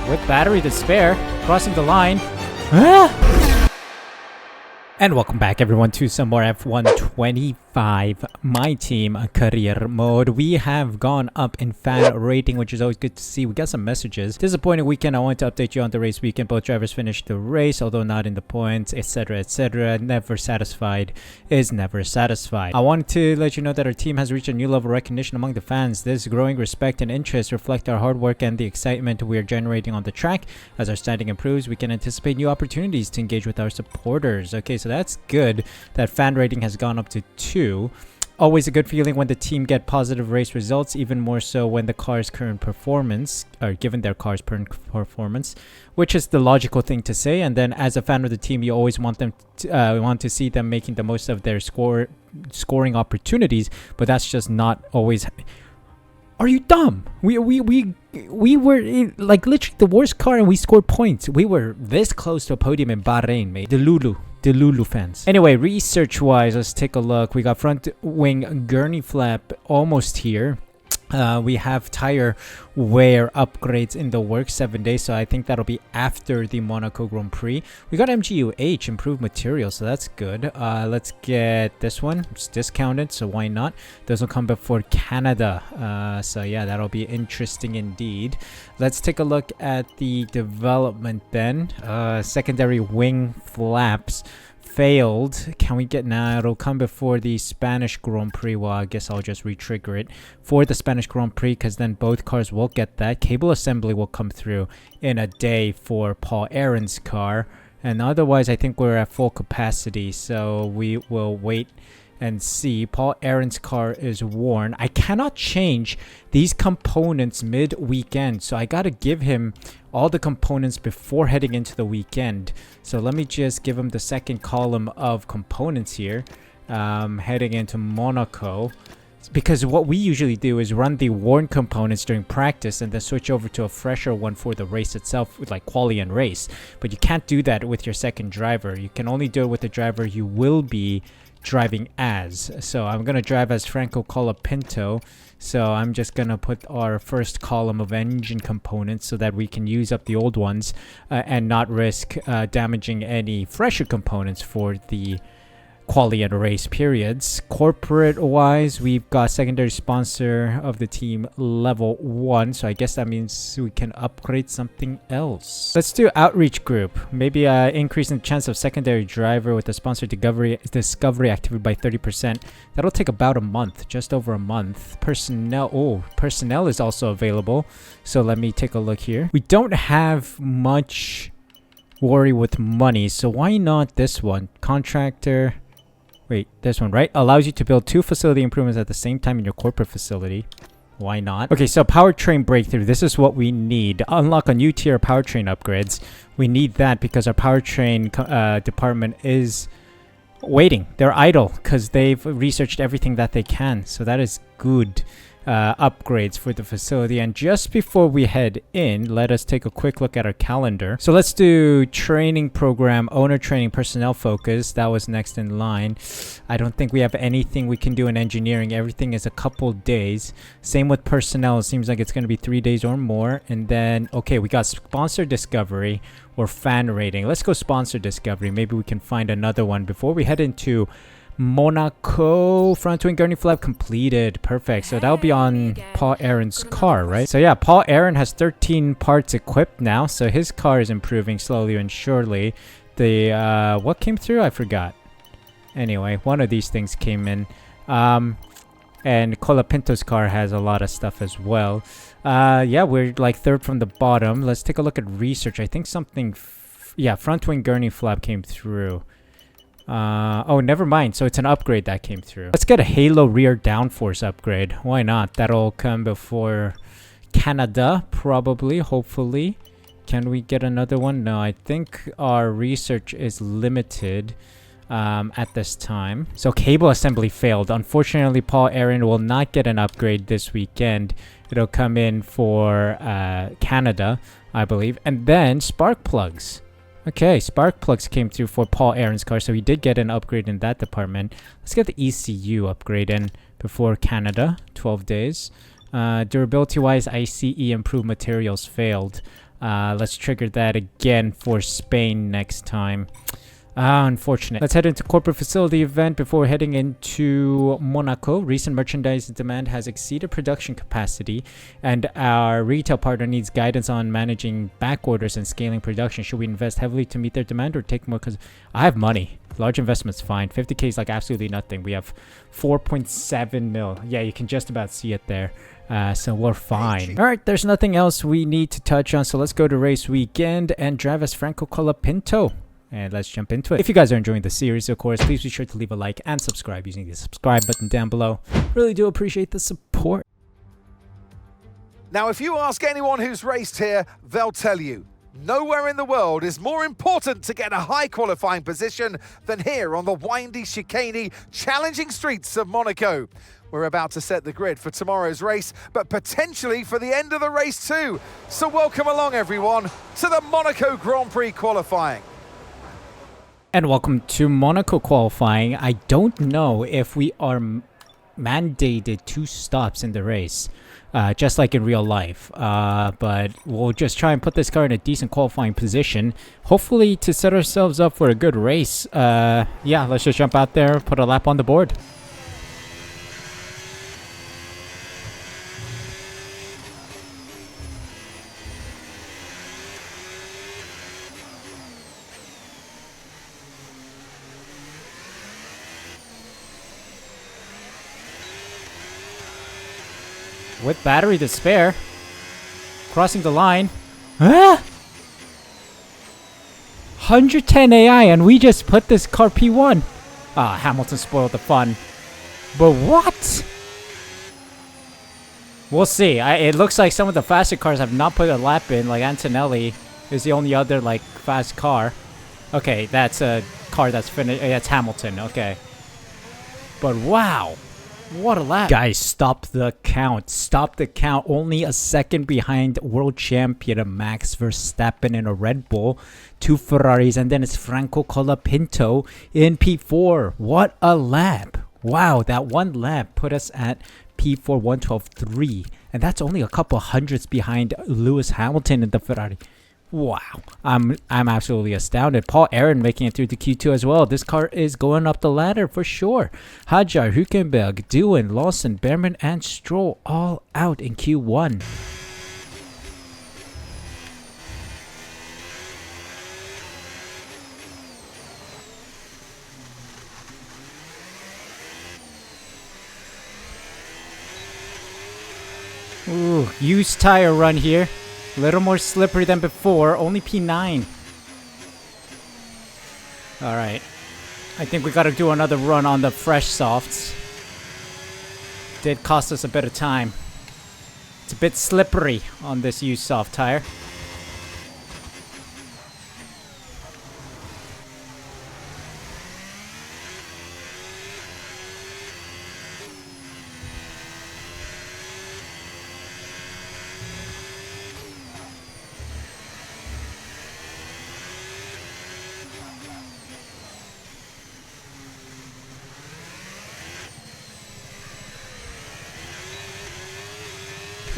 with battery to spare, crossing the line. Ah! And welcome back everyone to some more F1 25 My Team career mode. We have gone up in fan rating, which is always good to see. We got some messages. Disappointing weekend. I want to update you on the race weekend. Both drivers finished the race, although not in the points, etc, etc. Never satisfied is never satisfied. I wanted to let you know that our team has reached a new level of recognition among the fans. This growing respect and interest reflect our hard work and the excitement we are generating on the track. As our standing improves, we can anticipate new opportunities to engage with our supporters. Okay, so that's good that fan rating has gone up to 2. Always a good feeling when the team get positive race results, even more so when the car's current performance, or given their car's current performance, which is the logical thing to say. And then as a fan of the team, you always want them to, want to see them making the most of their scoring opportunities, but that's just not always. Are you dumb? We were in, like, literally the worst car and we scored points. We were this close to a podium in Bahrain, mate. Delulu fans. Anyway, research wise, let's take a look. We got front wing gurney flap almost here. We have tire wear upgrades in the works, 7 days, so I think that'll be after the Monaco Grand Prix. We got MGUH, improved material, so that's good. Let's get this one. It's discounted, so why not? This will come before Canada, so yeah, that'll be interesting indeed. Let's take a look at the development then. Secondary wing flaps failed. Can we get now? It'll come before the Spanish Grand Prix. Well, I guess I'll just re-trigger it for the Spanish Grand Prix, because then both cars will get that. Cable assembly will come through in a day for Paul Aaron's car, and otherwise I think we're at full capacity, so we will wait and see. Paul Aaron's car is worn. I cannot change these components mid-weekend, so I gotta give him all the components before heading into the weekend. So let me just give him the second column of components here, heading into Monaco, because what we usually do is run the worn components during practice and then switch over to a fresher one for the race itself, with like quali and race. But you can't do that with your second driver. You can only do it with the driver you will be driving as. So I'm gonna drive as Franco Colapinto, so I'm just gonna put our first column of engine components so that we can use up the old ones and not risk damaging any fresher components for the quali and race periods. Corporate wise, we've got secondary sponsor of the team level 1, so I guess that means we can upgrade something else. Let's do outreach group. Maybe increase in the chance of secondary driver with the sponsor discovery activity by 30%. That'll take about a month, just over a month. Personnel is also available, so let me take a look here. We don't have much worry with money, so why not this one? Contractor. Wait, this one, right? Allows you to build 2 facility improvements at the same time in your corporate facility. Why not? Okay, so powertrain breakthrough. This is what we need. Unlock a new tier of powertrain upgrades. We need that because our powertrain department is waiting. They're idle because they've researched everything that they can. So that is good. Upgrades for the facility. And just before we head in, let us take a quick look at our calendar. So let's do training program, owner training, personnel focus. That was next in line. I don't think we have anything we can do in engineering. Everything is a couple days. Same with personnel. It seems like it's going to be 3 days or more. And then, okay, we got sponsor discovery or fan rating. Let's go sponsor discovery. Maybe we can find another one before we head into Monaco. Front wing gurney flap completed. Perfect. So that'll be on Paul Aaron's car, right? So yeah, Paul Aaron has 13 parts equipped now, so his car is improving slowly and surely. The what came through? I forgot. Anyway, one of these things came in. And Colapinto's car has a lot of stuff as well. Yeah, we're like third from the bottom. Let's take a look at research. I think something yeah, front wing gurney flap came through. Oh, never mind. So it's an upgrade that came through. Let's get a halo rear downforce upgrade. Why not? That'll come before Canada, probably, hopefully. Can we get another one? No, I think our research is limited at this time. So cable assembly failed. Unfortunately, Paul Aaron will not get an upgrade this weekend. It'll come in for Canada, I believe. And then spark plugs. Okay, spark plugs came through for Paul Aaron's car, so he did get an upgrade in that department. Let's get the ECU upgrade in before Canada, 12 days. Durability-wise, ICE improved materials failed. Let's trigger that again for Spain next time. Unfortunate. Let's head into corporate facility event before heading into Monaco. Recent merchandise demand has exceeded production capacity, and our retail partner needs guidance on managing back orders and scaling production. Should we invest heavily to meet their demand or take more? Because I have money. Large investment's fine. 50k is like absolutely nothing. We have 4.7 mil. Yeah, you can just about see it there. So we're fine. All right, there's nothing else we need to touch on. So let's go to race weekend and drive as Franco Colapinto. And let's jump into it. If you guys are enjoying the series, of course, please be sure to leave a like and subscribe using the subscribe button down below. Really do appreciate the support. Now, if you ask anyone who's raced here, they'll tell you, nowhere in the world is more important to get a high qualifying position than here on the windy, chicaney, challenging streets of Monaco. We're about to set the grid for tomorrow's race, but potentially for the end of the race too. So welcome along, everyone, to the Monaco Grand Prix qualifying. And welcome to Monaco qualifying. I don't know if we are mandated 2 stops in the race, just like in real life. But we'll just try and put this car in a decent qualifying position, hopefully to set ourselves up for a good race. Yeah, let's just jump out there, put a lap on the board. With battery to spare. Crossing the line. Ah! 110 AI and we just put this car P1. Ah, Hamilton spoiled the fun. But what? We'll see. It looks like some of the faster cars have not put a lap in. Like Antonelli is the only other like fast car. Okay, that's a car that's finished. That's Hamilton. Okay. But wow. What a lap. Guys, stop the count. Stop the count. Only a second behind world champion Max Verstappen in a Red Bull. 2 Ferraris, and then it's Franco Colapinto in P4. What a lap. Wow, that one lap put us at P4 112.3. And that's only a couple hundreds behind Lewis Hamilton in the Ferrari. Wow, I'm absolutely astounded. Paul Aaron making it through to Q2 as well. This car is going up the ladder for sure. Hajar, Hülkenberg, Doohan, Lawson, Behrman, and Stroll all out in Q1. Ooh, used tire run here. A little more slippery than before. Only P9. Alright. I think we gotta do another run on the fresh softs. Did cost us a bit of time. It's a bit slippery on this used soft tire.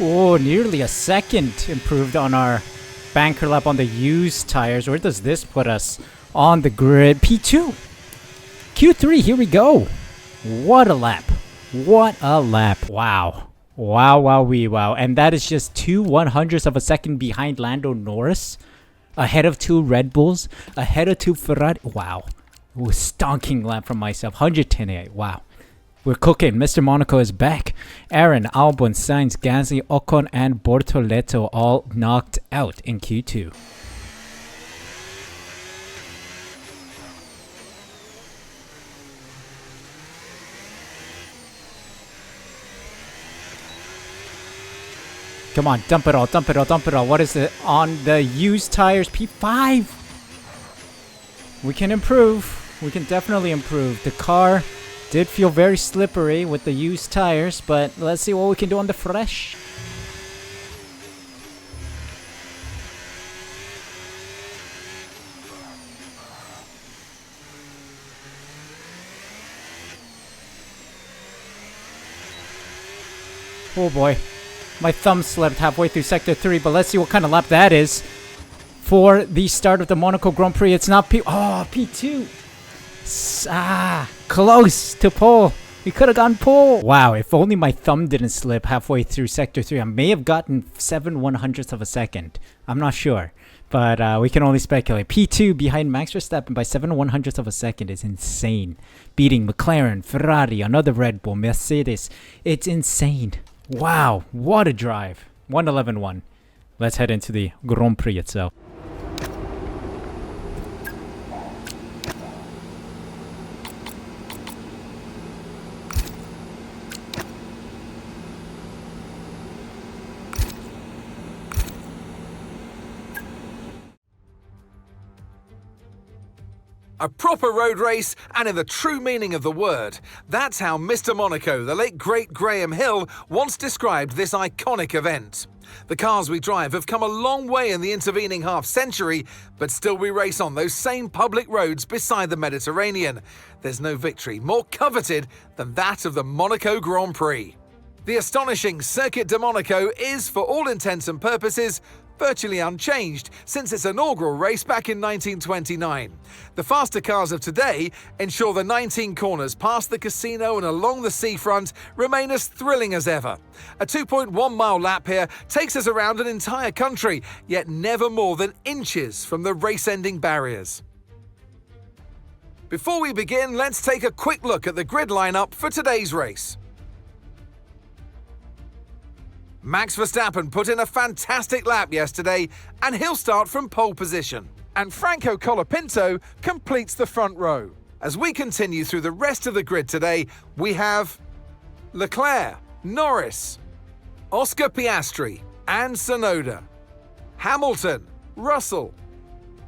Oh, nearly a second improved on our banker lap on the used tires. Where does this put us on the grid? P2. Q3, here we go. What a lap. What a lap. Wow. Wow, wow, wow. And that is just 2/100ths of a second behind Lando Norris. Ahead of 2 Red Bulls. Ahead of 2 Ferrari. Wow. It was stonking lap from myself. 110.8. Wow. We're cooking. Mr. Monaco is back. Aaron, Albon, Sainz, Gasly, Ocon, and Bortoleto all knocked out in Q2. Come on, dump it all, dump it all, dump it all. What is it on the used tires? P5. We can improve. We can definitely improve. The car did feel very slippery with the used tires, but let's see what we can do on the fresh. Oh boy. My thumb slipped halfway through Sector 3, but let's see what kind of lap that is. for the start of the Monaco Grand Prix. It's not P2. Close to pole. We could have gone pole. Wow, if only my thumb didn't slip halfway through Sector 3, I may have gotten 7/100ths of a second. I'm not sure, but we can only speculate. P2 behind Max Verstappen by 7/100ths of a second is insane. Beating McLaren, Ferrari, another Red Bull, Mercedes. It's insane. Wow, what a drive. 1:11.1. Let's head into the Grand Prix itself. A proper road race, and in the true meaning of the word. That's how Mr. Monaco, the late great Graham Hill, once described this iconic event. The cars we drive have come a long way in the intervening half-century, but still we race on those same public roads beside the Mediterranean. There's no victory more coveted than that of the Monaco Grand Prix. The astonishing Circuit de Monaco is, for all intents and purposes, virtually unchanged since its inaugural race back in 1929. The faster cars of today ensure the 19 corners past the casino and along the seafront remain as thrilling as ever. A 2.1-mile lap here takes us around an entire country, yet never more than inches from the race-ending barriers. Before we begin, let's take a quick look at the grid lineup for today's race. Max Verstappen put in a fantastic lap yesterday, and he'll start from pole position. And Franco Colapinto completes the front row. As we continue through the rest of the grid today, we have Leclerc, Norris, Oscar Piastri, and Tsunoda, Hamilton, Russell,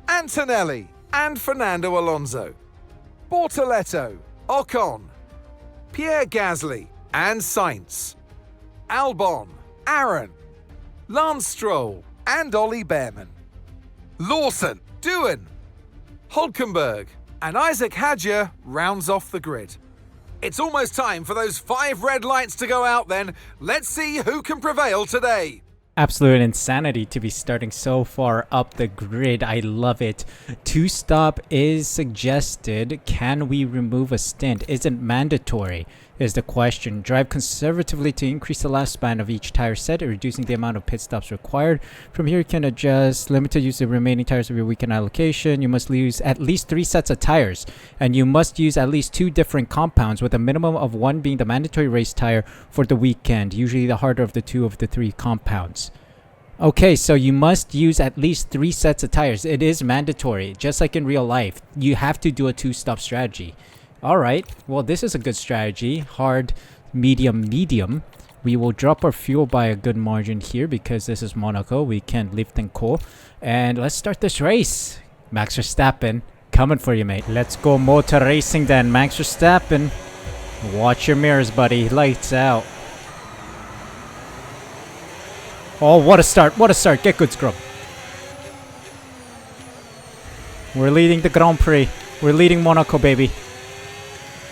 Antonelli, and Fernando Alonso, Bortoleto, Ocon, Pierre Gasly, and Sainz, Albon, Aaron, Lance Stroll, and Ollie Behrman, Lawson, Doohan, Hulkenberg, and Isaac Hadjar rounds off the grid. It's almost time for those 5 red lights to go out then. Let's see who can prevail today. Absolute insanity to be starting so far up the grid. I love it. 2-stop is suggested. Can we remove a stint? Isn't mandatory is the question. Drive conservatively to increase the lifespan of each tire set, reducing the amount of pit stops required. From here, you can adjust limited use of remaining tires of your weekend allocation. You must use at least 3 sets of tires, and you must use at least 2 different compounds, with a minimum of 1 being the mandatory race tire for the weekend, usually the harder of the 2 of the 3 compounds. Okay, so you must use at least 3 sets of tires. It is mandatory, just like in real life. You have to do a 2-stop strategy. Alright, well this is a good strategy. Hard, medium, medium. We will drop our fuel by a good margin here because this is Monaco. We can lift and cool. And let's start this race. Max Verstappen, coming for you, mate. Let's go motor racing then. Max Verstappen. Watch your mirrors, buddy. Lights out. Oh, what a start. What a start. Get good, scrub. We're leading the Grand Prix. We're leading Monaco, baby.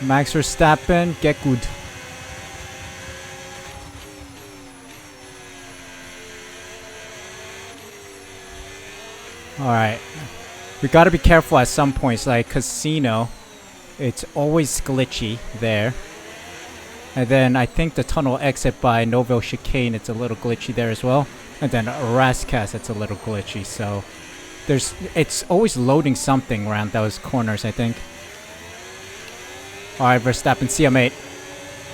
Max Verstappen, get good. Alright. We gotta be careful at some points, like Casino. It's always glitchy there. And then I think the tunnel exit by Novo Chicane, it's a little glitchy there as well. And then Rascas, it's a little glitchy, so it's always loading something around those corners, I think. Alright, Verstappen, see ya, mate.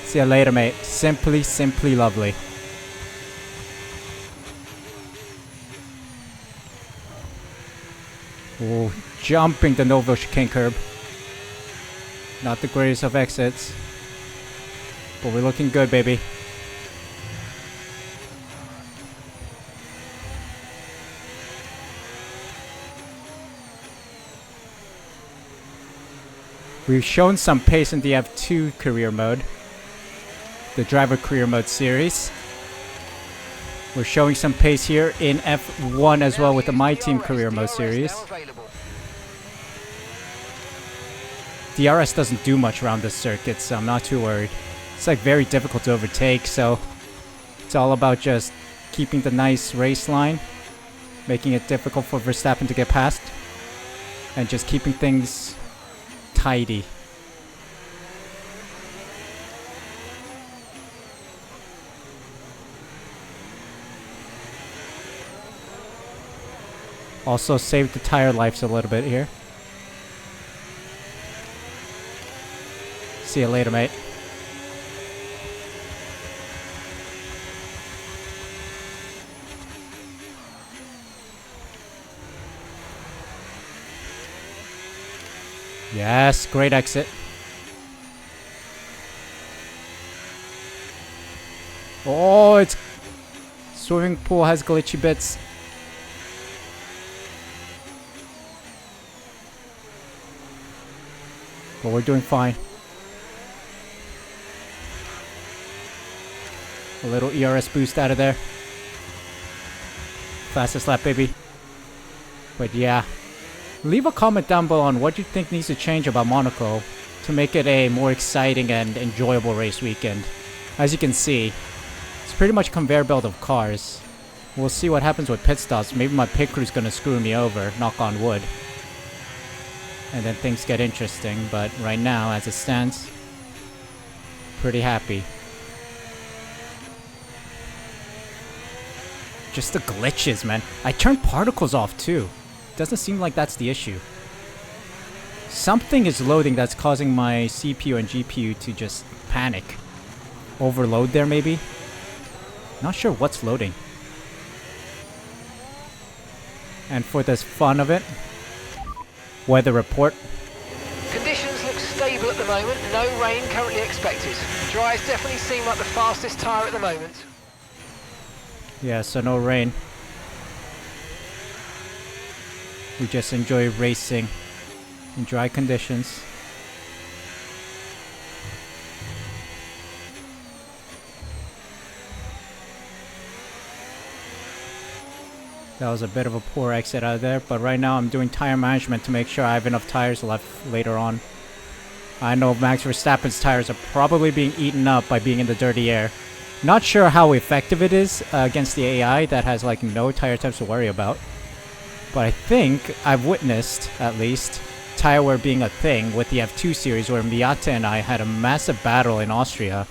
See ya later, mate. Simply, simply lovely. Oh, jumping the Novo Chicane curb. Not the greatest of exits. But we're looking good, baby. We've shown some pace in the F2 career mode, the driver career mode series. We're showing some pace here in F1 as well with the My Team career mode series. DRS doesn't do much around this circuit, so I'm not too worried. It's like very difficult to overtake, so it's all about just keeping the nice race line. making it difficult for Verstappen to get past, and just keeping things tidy. Also save the tire lives a little bit here. See you later, mate. Yes, great exit. Oh, it's... Swimming pool has glitchy bits. But we're doing fine. A little ERS boost out of there. Fastest lap, baby. But yeah. Leave a comment down below on what you think needs to change about Monaco to make it a more exciting and enjoyable race weekend. As you can see, it's pretty much a conveyor belt of cars. We'll see what happens with pit stops. Maybe my pit crew's gonna screw me over, knock on wood. And then things get interesting, but right now, as it stands, pretty happy. Just the glitches, man. I turned particles off too. Doesn't seem like that's the issue. Something is loading that's causing my CPU and GPU to just panic. Overload there, maybe? Not sure what's loading. And for this fun of it, weather report. Conditions look stable at the moment. No rain currently expected. Dries definitely seem like the fastest tyre at the moment. Yeah, so no rain. We just enjoy racing in dry conditions. That was a bit of a poor exit out of there, but right now I'm doing tire management to make sure I have enough tires left later on. I know Max Verstappen's tires are probably being eaten up by being in the dirty air. Not sure how effective it is against the AI that has like no tire types to worry about. But I think I've witnessed, at least, tire wear being a thing with the F2 series where Miata and I had a massive battle in Austria.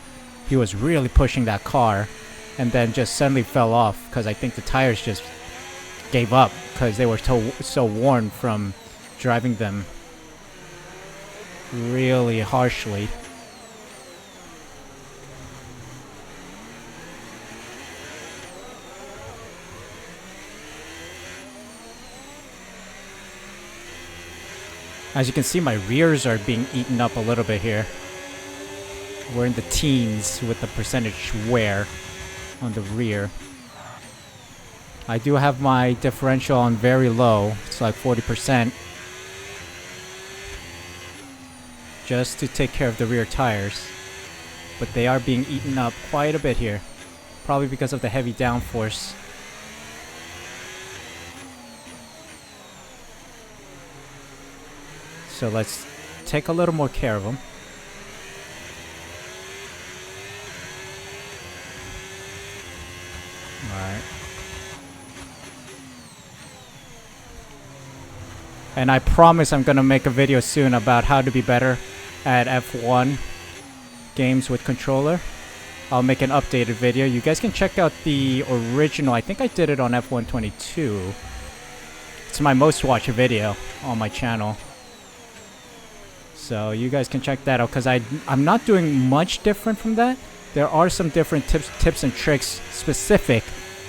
He was really pushing that car and then just suddenly fell off because I think the tires just gave up because they were so worn from driving them really harshly. As you can see, my rears are being eaten up a little bit here. We're in the teens with the percentage wear on the rear. I do have my differential on very low. It's like 40%. Just to take care of the rear tires. But they are being eaten up quite a bit here. Probably because of the heavy downforce. So let's take a little more care of them. Alright. And I promise I'm gonna make a video soon about how to be better at F1 games with controller. I'll make an updated video. You guys can check out the original. I think I did it on F122. It's my most watched video on my channel. So you guys can check that out because I'm not doing much different from that. There are some different tips and tricks specific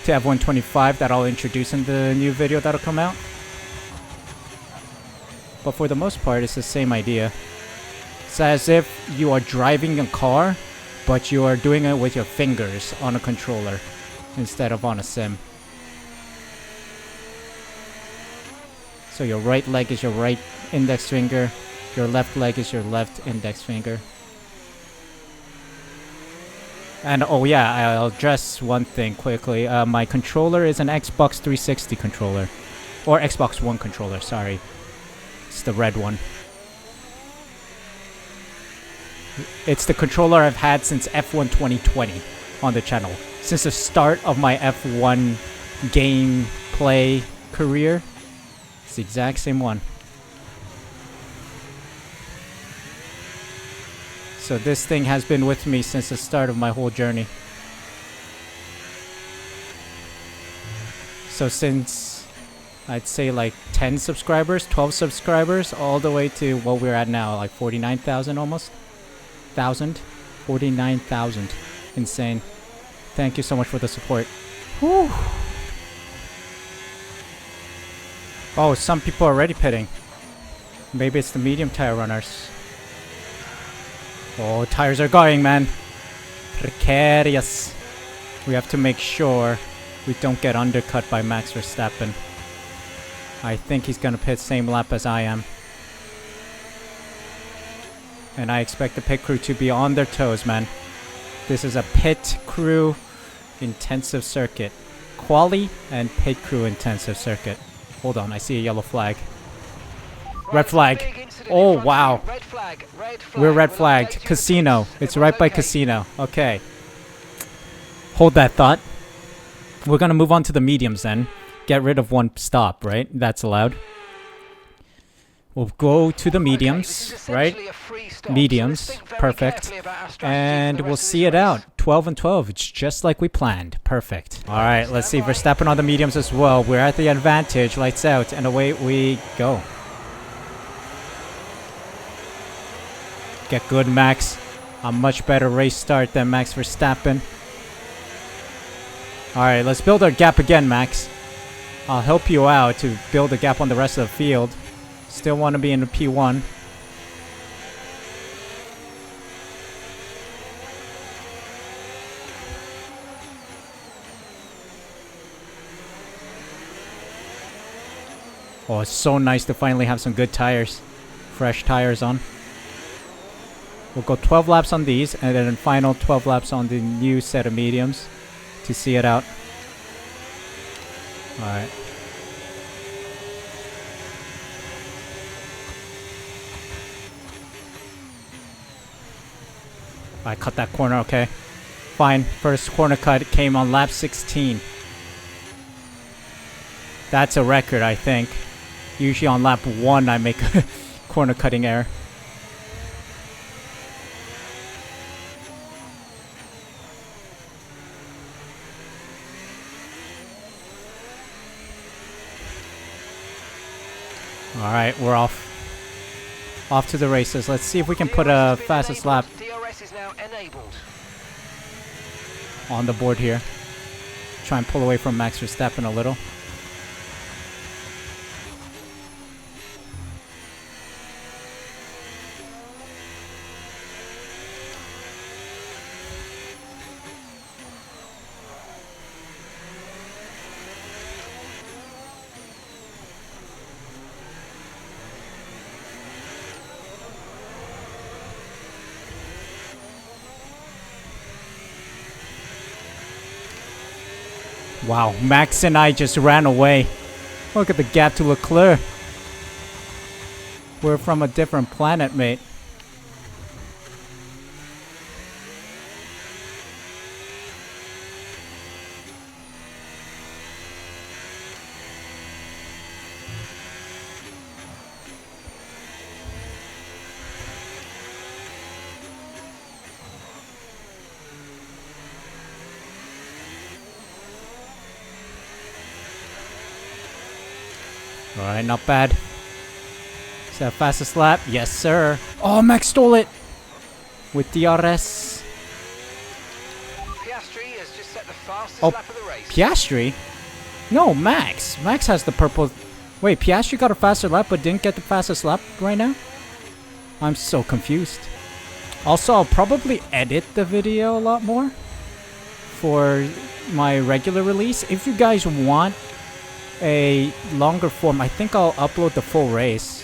to F125 that I'll introduce in the new video that'll come out. But for the most part, it's the same idea. It's as if you are driving a car, but you are doing it with your fingers on a controller instead of on a sim. So your right leg is your right index finger. Your left leg is your left index finger. And oh yeah, I'll address one thing quickly. My controller is an Xbox 360 controller. Or Xbox One controller, sorry. It's the red one. It's the controller I've had since F1 2020 on the channel. Since the start of my F1 gameplay career. It's the exact same one. So this thing has been with me since the start of my whole journey. So since I'd say like 10 subscribers, 12 subscribers, all the way to what we're at now, like 49,000 almost. 49,000. Insane. Thank you so much for the support. Whew. Oh, some people are already pitting. Maybe it's the medium tire runners. Oh, tires are going, man. Precarious. We have to make sure we don't get undercut by Max Verstappen. I think he's gonna pit same lap as I am. And I expect the pit crew to be on their toes, man. This is a pit crew intensive circuit. Quali and pit crew intensive circuit. Hold on, I see a yellow flag. Red flag. Oh, wow. We're red flagged. Casino. It's right by Casino. Okay. Hold that thought. We're gonna move on to the mediums then. Get rid of one stop, right? That's allowed. We'll go to the mediums, right? Mediums. Perfect. And we'll see it out. 12 and 12. It's just like we planned. Perfect. Alright, let's see. Verstappen on the mediums as well. We're at the advantage. Lights out. And away we go. Get good, Max. A much better race start than Max Verstappen. Alright, let's build our gap again, Max. I'll help you out to build a gap on the rest of the field. Still want to be in the P1. Oh, it's so nice to finally have some good tires. Fresh tires on. We'll go 12 laps on these, and then final 12 laps on the new set of mediums to see it out. Alright. I cut that corner, okay. Fine. First corner cut came on lap 16. That's a record, I think. Usually on lap 1 I make a corner cutting error. Alright, we're off. Off to the races. Let's see if we can put a fastest lap on the board here. Try and pull away from Max Verstappen a little. Wow, Max and I just ran away. Look at the gap to Leclerc. We're from a different planet, mate. Alright, not bad. Is that fastest lap? Yes, sir. Oh, Max stole it! With DRS. Piastri has just set the fastest Oh, lap of the race. Piastri? No, Max. Max has the purple... Wait, Piastri got a faster lap but didn't get the fastest lap right now? I'm so confused. Also, I'll probably edit the video a lot more for my regular release. If you guys want a longer form, I think I'll upload the full race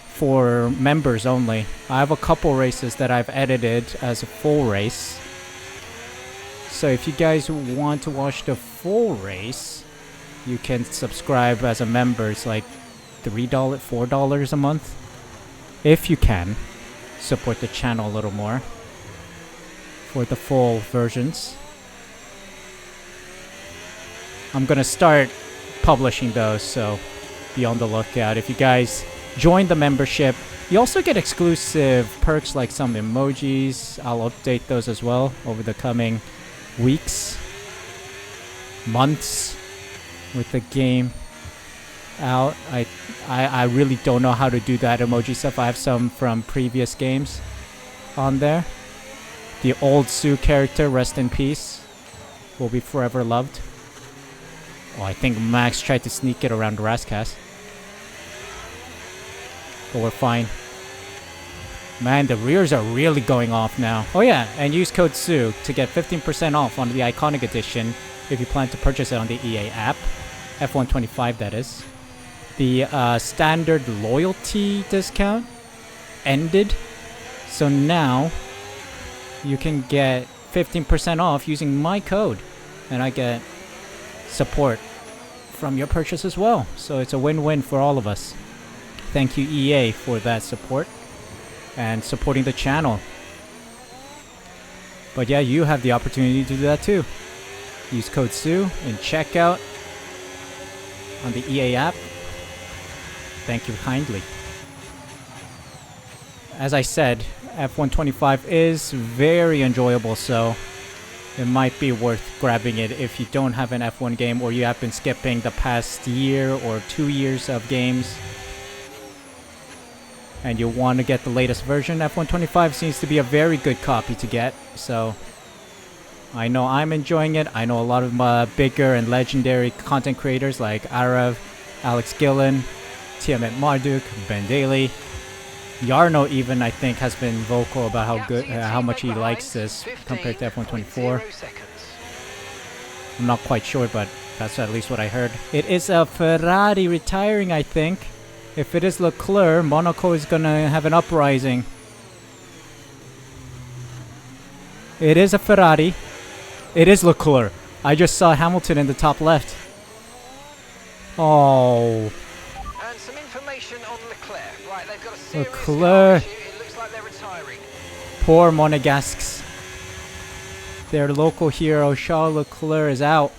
for members only. I have a couple races that I've edited as a full race. So if you guys want to watch the full race, you can subscribe as a member. It's like $3, $4 a month. If you can support the channel a little more for the full versions. I'm gonna start publishing those, so be on the lookout. If you guys join the membership, you also get exclusive perks like some emojis. I'll update those as well over the coming weeks, months with the game out. I really don't know how to do that emoji stuff. I have some from previous games on there. The old Suh character, rest in peace, will be forever loved. Oh, I think Max tried to sneak it around Rascas. But we're fine. Man, the rears are really going off now. Oh yeah, and use code Suh to get 15% off on the Iconic Edition if you plan to purchase it on the EA app. F125, that is. The standard loyalty discount ended. So now you can get 15% off using my code. And I get support from your purchase as well. So it's a win-win for all of us. Thank you, EA, for that support and supporting the channel. But yeah, you have the opportunity to do that too. Use code Suh in checkout on the EA app. Thank you kindly. As I said, F125 is very enjoyable, so it might be worth grabbing it if you don't have an F1 game or you have been skipping the past year or 2 years of games and you want to get the latest version. F125 seems to be a very good copy to get, so I know I'm enjoying it. I know a lot of bigger and legendary content creators like Arav, Alex Gillen, Tiamat Marduk, Ben Daly. Yarno even, I think, has been vocal about how good, how much he likes this compared to F124. I'm not quite sure, but that's at least what I heard. It is a Ferrari retiring, I think. If it is Leclerc, Monaco is gonna have an uprising. It is a Ferrari. It is Leclerc. I just saw Hamilton in the top left. Oh. And some information on Leclerc. Right, they've got a serious Leclerc. car issue. It looks like they're retiring. Poor Monegasques. Their local hero, Charles Leclerc, is out.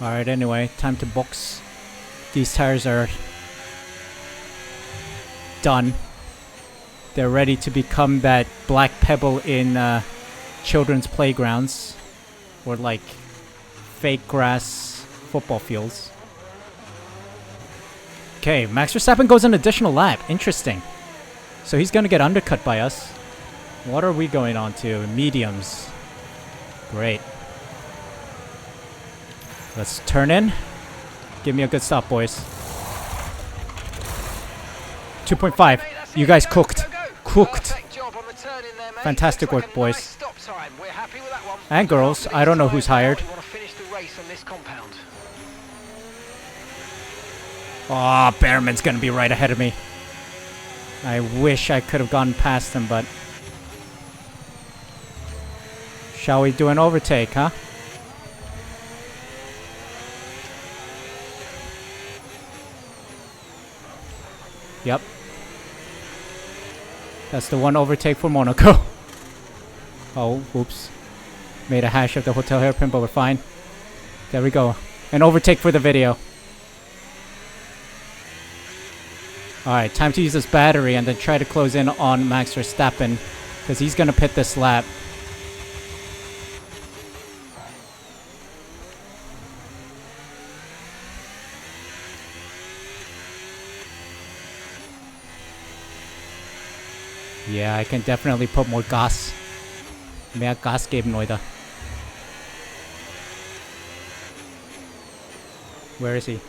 Alright, anyway, time to box. These tires are done. They're ready to become that black pebble in children's playgrounds. Or like fake grass football fields. Okay, Max Verstappen goes an additional lap. Interesting. So he's gonna get undercut by us. What are we going on to? Mediums. Great. Let's turn in. Give me a good stop, boys. 2.5. You guys cooked. Cooked. Fantastic work, boys. And girls. I don't know who's hired. Oh, Behrman's gonna be right ahead of me. I wish I could have gone past him, but... Shall we do an overtake, huh? Yep. That's the one overtake for Monaco. Oh, oops. Made a hash of the hotel hairpin, but we're fine. There we go. An overtake for the video. Alright, time to use this battery and then try to close in on Max Verstappen, because he's gonna pit this lap. Yeah, I can definitely put more gas. Mehr Gas geben, Leute. Where is he?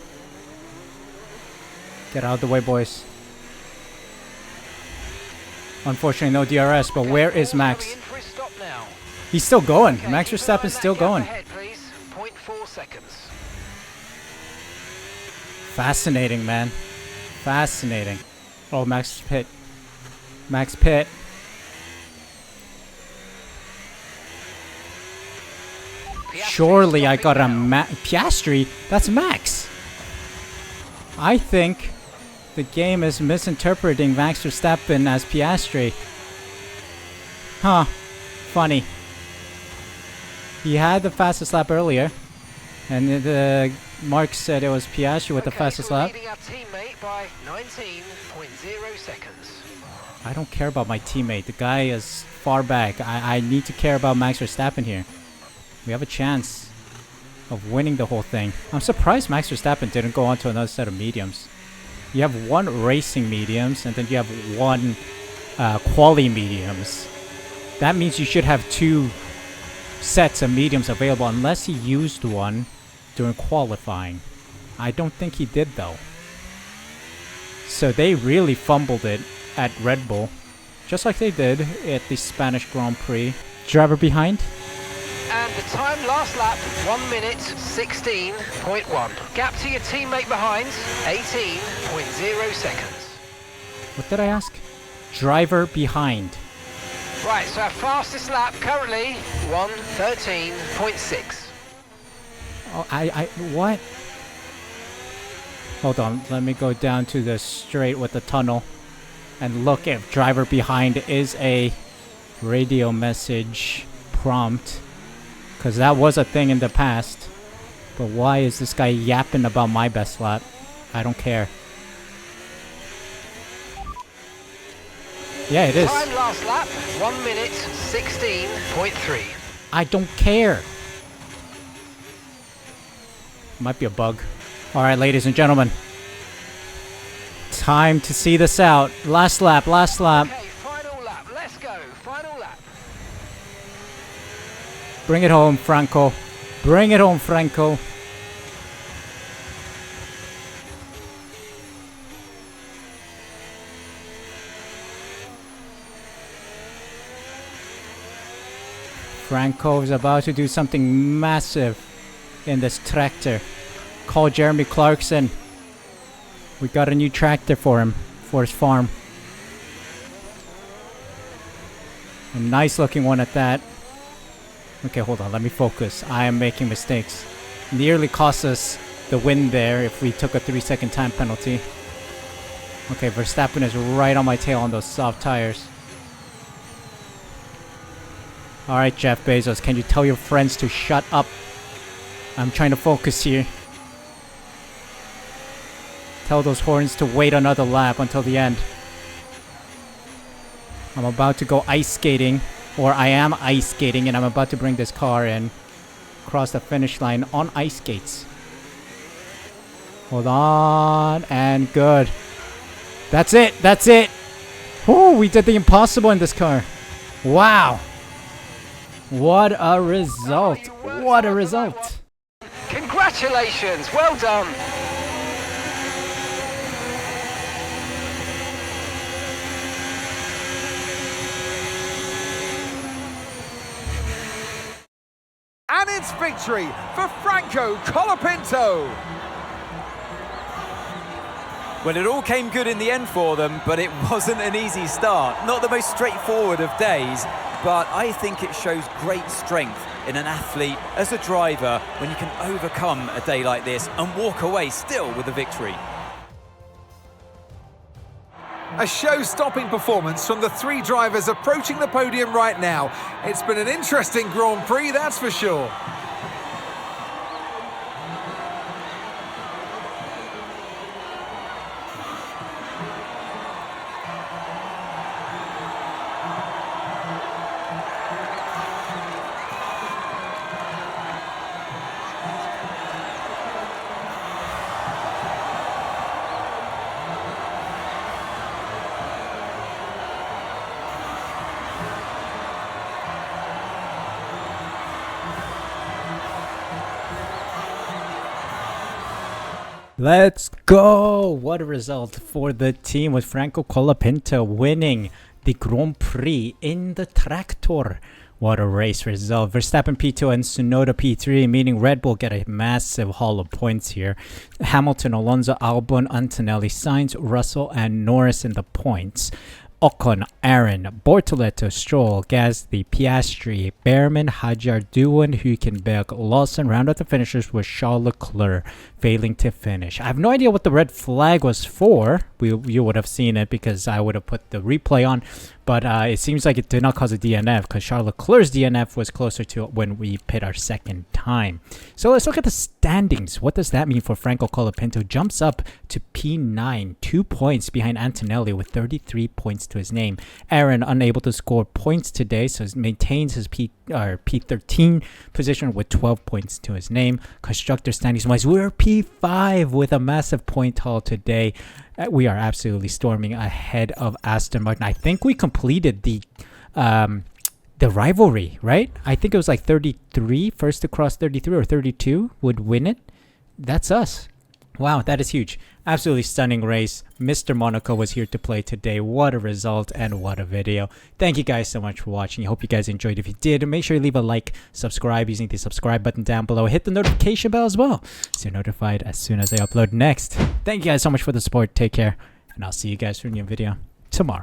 Get out of the way, boys. Unfortunately, no DRS, but where is Max? He's still going. Max Verstappen's still going. Fascinating, man. Fascinating. Oh, Max pit. Max pit. Surely I got a Piastri. That's Max. I think the game is misinterpreting Max Verstappen as Piastri. Huh. Funny. He had the fastest lap earlier. And Mark said it was Piastri with the fastest lap. Leading our teammate by 19.0 seconds. I don't care about my teammate. The guy is far back. I need to care about Max Verstappen here. We have a chance of winning the whole thing. I'm surprised Max Verstappen didn't go on to another set of mediums. You have one racing mediums, and then you have one quali mediums. That means you should have two sets of mediums available, unless he used one during qualifying. I don't think he did, though. So they really fumbled it at Red Bull, just like they did at the Spanish Grand Prix. Driver behind. And the time last lap, 1 minute 16.1. Gap to your teammate behind, 18.0 seconds. What did I ask? Driver behind. Right, so our fastest lap currently 1:13.6. Oh, what? Hold on, let me go down to the straight with the tunnel and look if driver behind is a radio message prompt. Because that was a thing in the past. But why is this guy yapping about my best lap? I don't care. Yeah, it is. Time last lap, 1 minute 16.3. I don't care. Might be a bug. Alright, ladies and gentlemen. Time to see this out. Last lap, last lap. Okay, final lap, let's go, final lap. Bring it home, Franco. Bring it home, Franco. Franco is about to do something massive in this tractor. Call Jeremy Clarkson. We got a new tractor for him, for his farm. A nice looking one at that. Okay, hold on, let me focus. I am making mistakes. Nearly cost us the win there if we took a 3-second time penalty. Okay, Verstappen is right on my tail on those soft tires. Alright, Jeff Bezos, can you tell your friends to shut up? I'm trying to focus here. Tell those horns to wait another lap until the end. I'm about to go ice skating. Or I am ice skating, and I'm about to bring this car in. Cross the finish line on ice skates. Hold on. And good. That's it. That's it. Oh, we did the impossible in this car. Wow. What a result. What a result. Congratulations, well done. And it's victory for Franco Colapinto. Well, it all came good in the end for them, but it wasn't an easy start. Not the most straightforward of days, but I think it shows great strength in an athlete as a driver when you can overcome a day like this and walk away still with a victory. A show-stopping performance from the three drivers approaching the podium right now. It's been an interesting Grand Prix, that's for sure. Let's go! What a result for the team with Franco Colapinto winning the Grand Prix in the tractor. What a race result. Verstappen P2 and Tsunoda P3, meaning Red Bull get a massive haul of points here. Hamilton, Alonso, Albon, Antonelli, Sainz, Russell, and Norris in the points. Ocon, Aaron, Bortoleto, Stroll, Gasly, Piastri, Behrman, Hadjar, Doohan, Hülkenberg, Lawson round out the finishers with Charles Leclerc failing to finish. I have no idea what the red flag was for. You would have seen it because I would have put the replay on. but it seems like it did not cause a DNF because Charles Leclerc's DNF was closer to when we pit our second time. So let's look at the standings. What does that mean for Franco Colapinto? Jumps up to P9, 2 points behind Antonelli with 33 points to his name. Aaron unable to score points today, so maintains his P13 position with 12 points to his name. Constructor standings wise, we're P5 with a massive point haul today. We are absolutely storming ahead of Aston Martin. I think we completed the rivalry, right? I think it was like 33, first to cross 33 or 32 would win it. That's us. Wow, that is huge. Absolutely stunning race. Mr. Monaco was here to play today. What a result and what a video. Thank you guys so much for watching. I hope you guys enjoyed. If you did, make sure you leave a like, subscribe using the subscribe button down below. Hit the notification bell as well so you're notified as soon as I upload next. Thank you guys so much for the support. Take care, and I'll see you guys for a new video tomorrow.